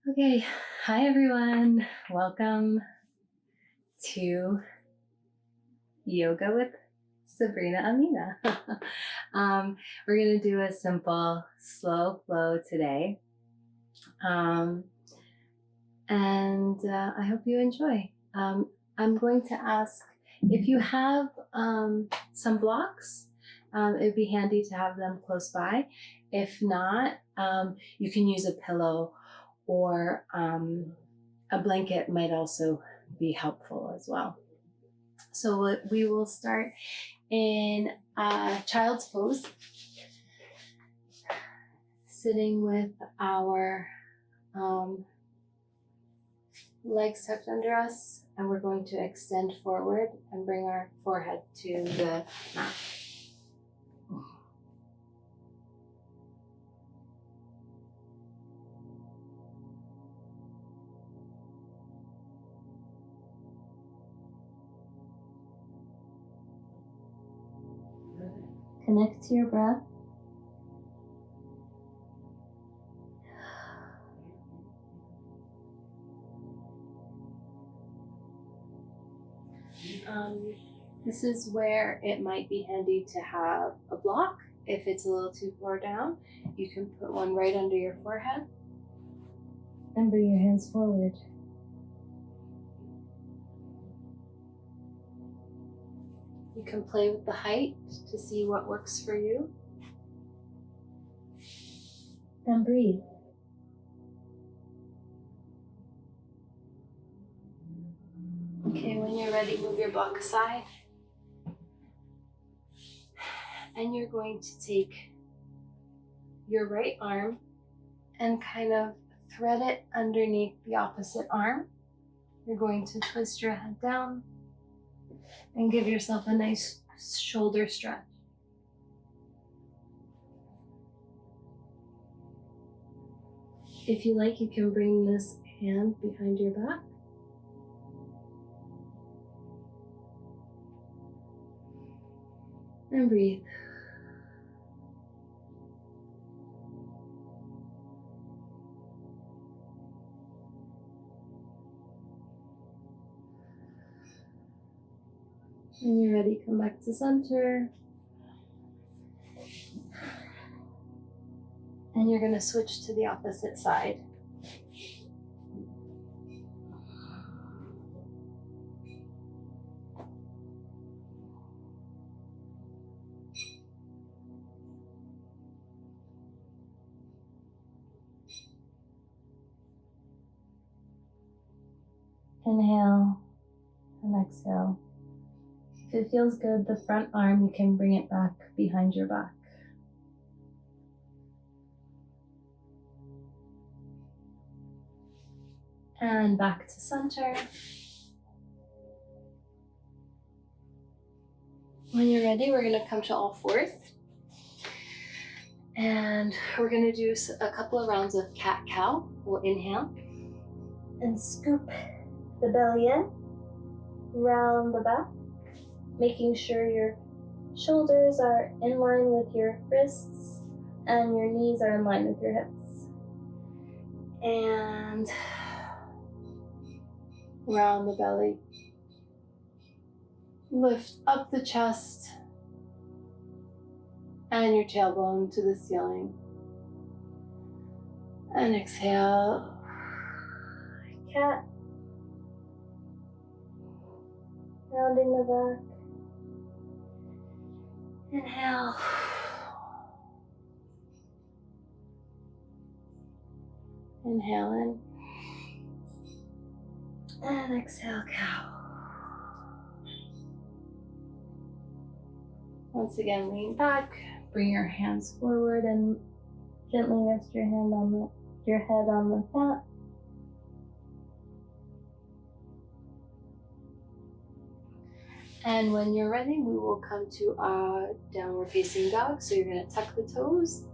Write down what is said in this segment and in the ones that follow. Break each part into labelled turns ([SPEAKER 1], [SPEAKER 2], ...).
[SPEAKER 1] Okay, hi everyone. Welcome to Yoga with Sabrina Amina. We're going to do a simple, slow flow today. And I hope you enjoy. I'm going to ask if you have some blocks, it'd be handy to have them close by. If not, you can use a pillow or a blanket might also be helpful as well. So we will start in child's pose, sitting with our legs tucked under us, and we're going to extend forward and bring our forehead to the mat. Connect to your breath. This is where it might be handy to have a block. If it's a little too far down, you can put one right under your forehead and bring your hands forward. You can play with the height to see what works for you. And breathe. Okay, when you're ready, move your block aside. And you're going to take your right arm and kind of thread it underneath the opposite arm. You're going to twist your head down and give yourself a nice shoulder stretch. If you like, you can bring this hand behind your back. And breathe. When you're ready, come back to center. And you're going to switch to the opposite side. Inhale and exhale. If it feels good, the front arm, you can bring it back behind your back. And back to center. When you're ready, we're going to come to all fours. And we're going to do a couple of rounds of cat-cow. We'll inhale and scoop the belly in, round the back, making sure your shoulders are in line with your wrists and your knees are in line with your hips. And round the belly. Lift up the chest and your tailbone to the ceiling. And exhale. Cat. Rounding the back. Inhale. Inhale in. And exhale, cow. Once again, lean back. Bring your hands forward and gently rest your head on the cat. And when you're ready, we will come to a downward facing dog. So you're going to tuck the toes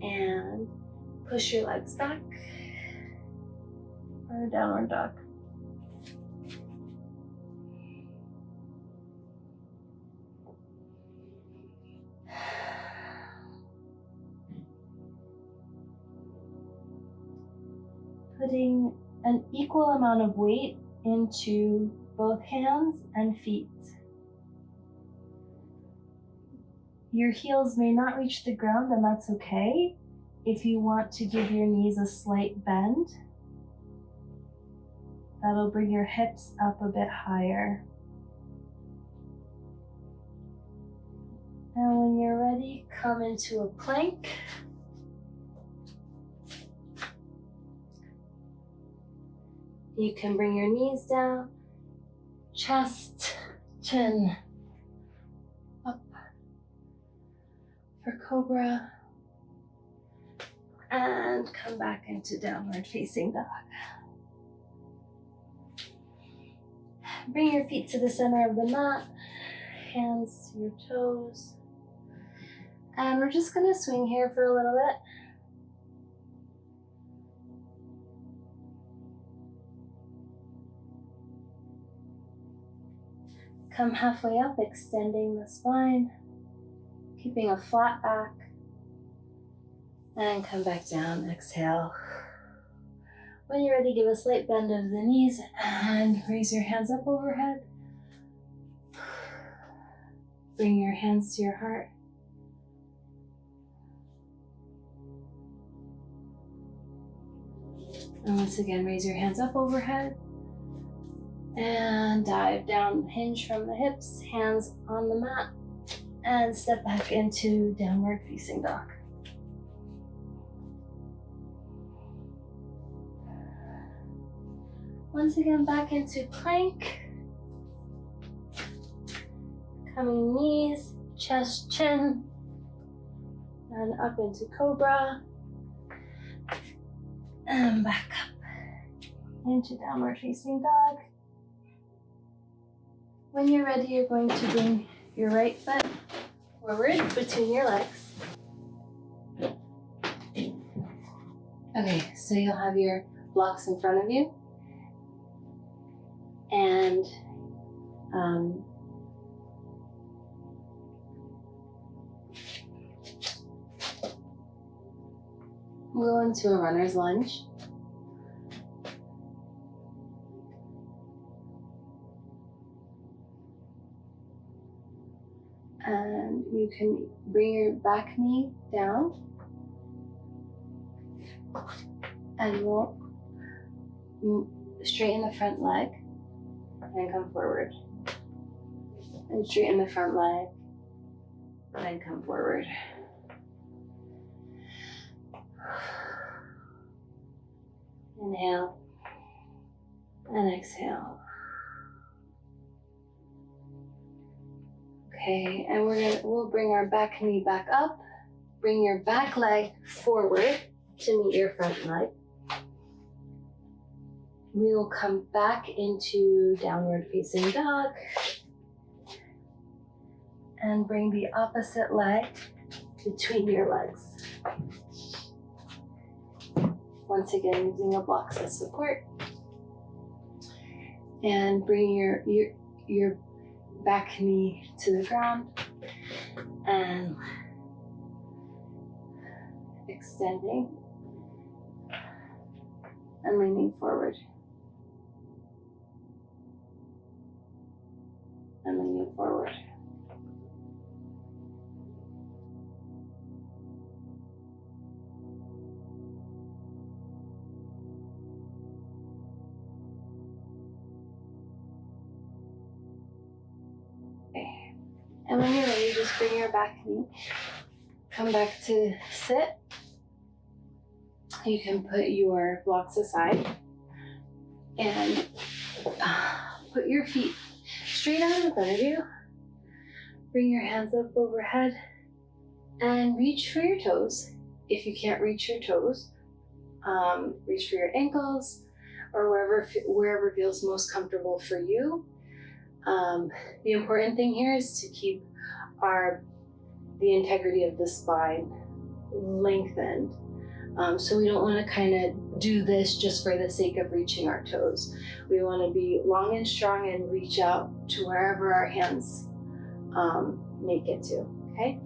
[SPEAKER 1] and push your legs back for a downward dog. putting an equal amount of weight into both hands and feet. Your heels may not reach the ground, and that's okay. If you want to give your knees a slight bend, that'll bring your hips up a bit higher. And when you're ready, come into a plank. You can bring your knees down, chest, chin, up for cobra, and come back into downward facing dog. Bring your feet to the center of the mat, hands to your toes, and we're just gonna swing here for a little bit. Come halfway up, extending the spine, keeping a flat back, and come back down, exhale. When you're ready, give a slight bend of the knees and raise your hands up overhead. Bring your hands to your heart. And once again, raise your hands up overhead. And dive down, hinge from the hips, hands on the mat, and step back into downward facing dog. Once again, back into plank. Coming knees, chest, chin, and up into cobra. And back up into downward facing dog. When you're ready, you're going to bring your right foot forward between your legs. Okay, so you'll have your blocks in front of you. And we'll go into a runner's lunge. And you can bring your back knee down, and we'll straighten the front leg and come forward. And straighten the front leg and come forward. Inhale and exhale. Okay, and we'll bring our back knee back up. Bring your back leg forward to meet your front leg. We will come back into downward facing dog and bring the opposite leg between your legs. Once again, using a block as support. And bring your back knee to the ground and extending and leaning forward and leaning forward. And when you're ready, just bring your back knee, come back to sit. You can put your blocks aside and put your feet straight out in front of you. Bring your hands up overhead and reach for your toes. If you can't reach your toes, reach for your ankles or wherever feels most comfortable for you. The important thing here is to keep the integrity of the spine lengthened. So we don't want to kind of do this just for the sake of reaching our toes. We want to be long and strong and reach out to wherever our hands make it to, okay?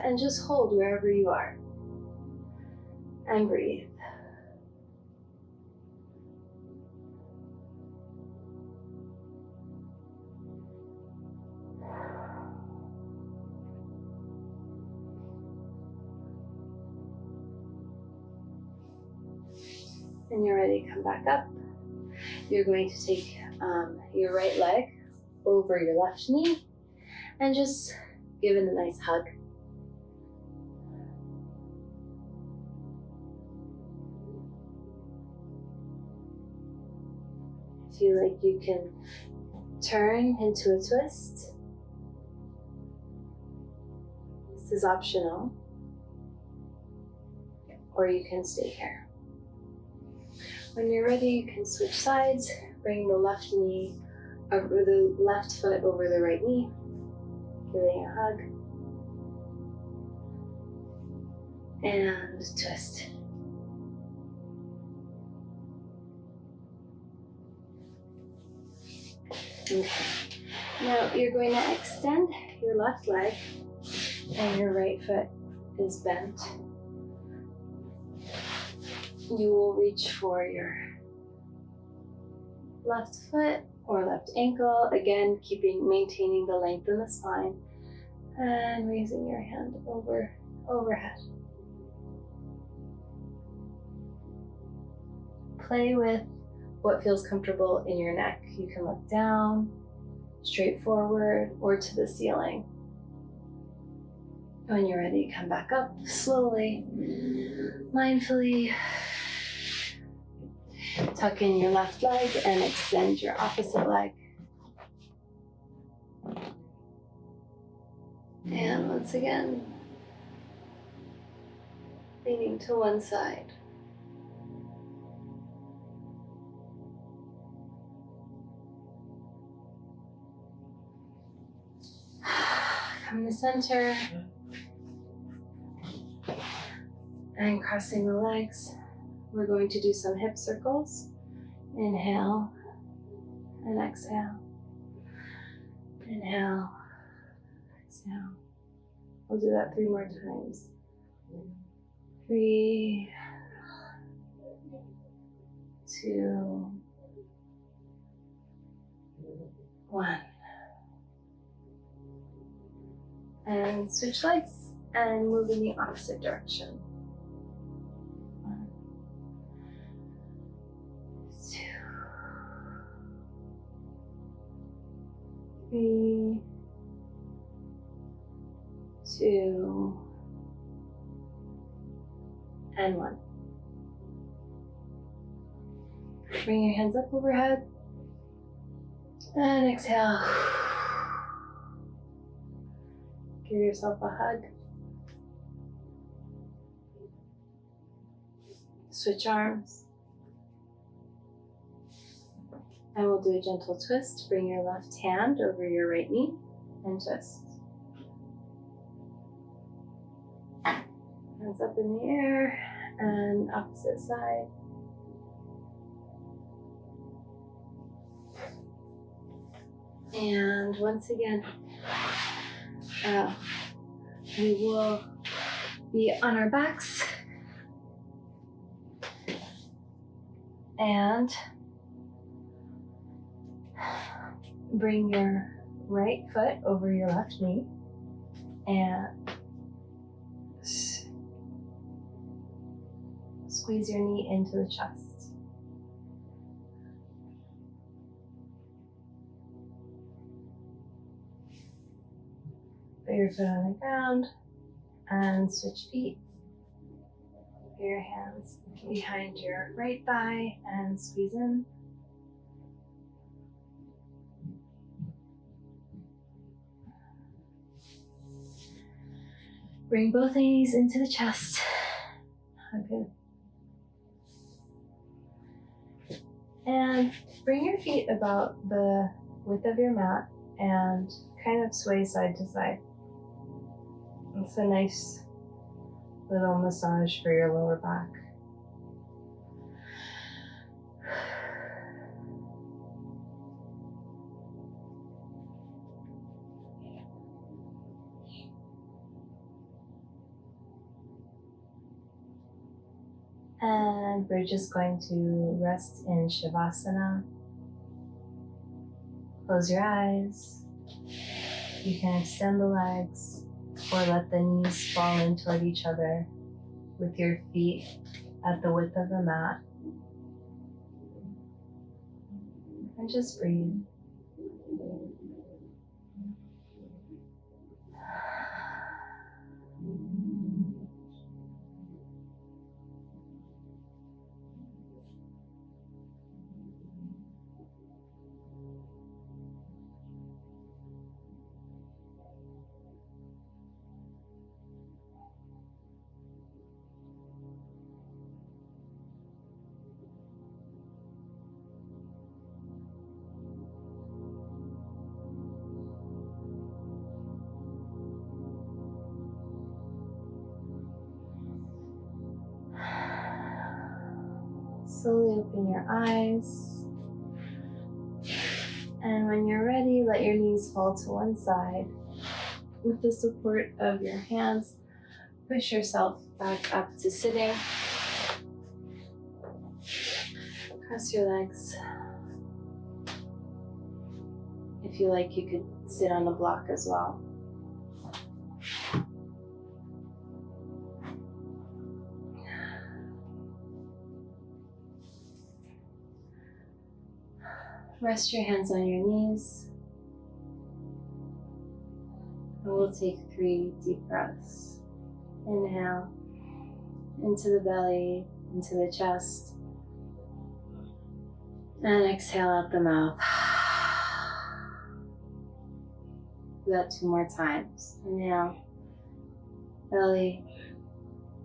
[SPEAKER 1] And just hold wherever you are and breathe. ready, come back up. You're going to take your right leg over your left knee and just give it a nice hug. Feel like you can turn into a twist. This is optional, or you can stay here. When you're ready, you can switch sides. Bring the left knee over the left foot over the right knee, giving a hug, and twist. Okay. Now you're going to extend your left leg and your right foot is bent. You will reach for your left foot or left ankle, again maintaining the length in the spine, and raising your hand overhead. Play with what feels comfortable in your neck. You can look down, straight forward, or to the ceiling. When you're ready, come back up slowly, mindfully. Tuck in your left leg and extend your opposite leg. And once again, leaning to one side. Come to center. And crossing the legs. We're going to do some hip circles. Inhale and exhale. Inhale, exhale. We'll do that 3 more times. 3, 2, 1. And switch legs and move in the opposite direction. 1, 2, 3, 2, and 1. Bring your hands up overhead and exhale. Give yourself a hug. Switch arms. And we'll do a gentle twist. Bring your left hand over your right knee and twist. Hands up in the air and opposite side. And once again, we will be on our backs and bring your right foot over your left knee and squeeze your knee into the chest. Put your foot on the ground and switch feet. Put your hands behind your right thigh and squeeze in. Bring both knees into the chest. Okay. And bring your feet about the width of your mat and kind of sway side to side. It's a nice little massage for your lower back. And we're just going to rest in Shavasana. Close your eyes. You can extend the legs or let the knees fall in toward each other with your feet at the width of the mat. and just breathe. Slowly open your eyes. And when you're ready, let your knees fall to one side. With the support of your hands, push yourself back up to sitting. Cross your legs. If you like, you could sit on a block as well. Rest your hands on your knees. And we'll take 3 deep breaths. Inhale into the belly, into the chest. And exhale out the mouth. Do that 2 more times. Inhale, belly,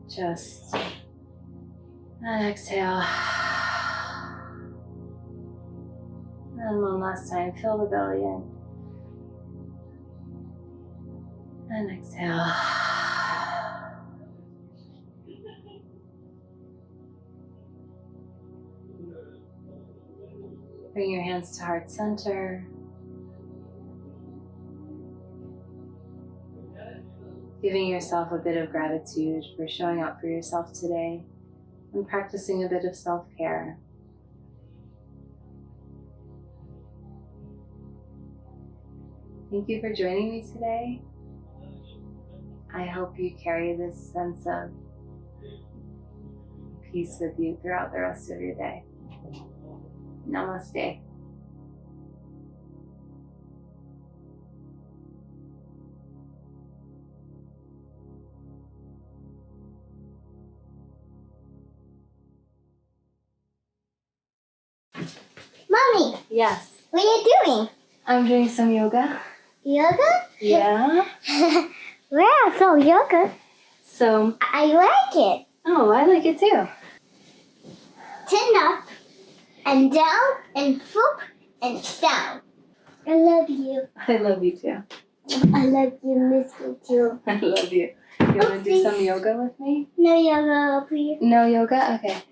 [SPEAKER 1] chest, and exhale. And one last time, fill the belly in. And exhale. Bring your hands to heart center. Giving yourself a bit of gratitude for showing up for yourself today and practicing a bit of self-care. Thank you for joining me today. I hope you carry this sense of peace with you throughout the rest of your day. Namaste.
[SPEAKER 2] Mommy,
[SPEAKER 1] Yes,
[SPEAKER 2] what are you doing?
[SPEAKER 1] I'm doing some yoga.
[SPEAKER 2] Yoga?
[SPEAKER 1] Yeah.
[SPEAKER 2] Wow, so yoga.
[SPEAKER 1] So,
[SPEAKER 2] I like it.
[SPEAKER 1] oh, I like it too.
[SPEAKER 2] Turn up and down and flip and down. I love you.
[SPEAKER 1] I love you too.
[SPEAKER 2] I love you, miss you too.
[SPEAKER 1] I love you. You want to do some yoga with me?
[SPEAKER 2] No yoga, please.
[SPEAKER 1] No yoga? Okay.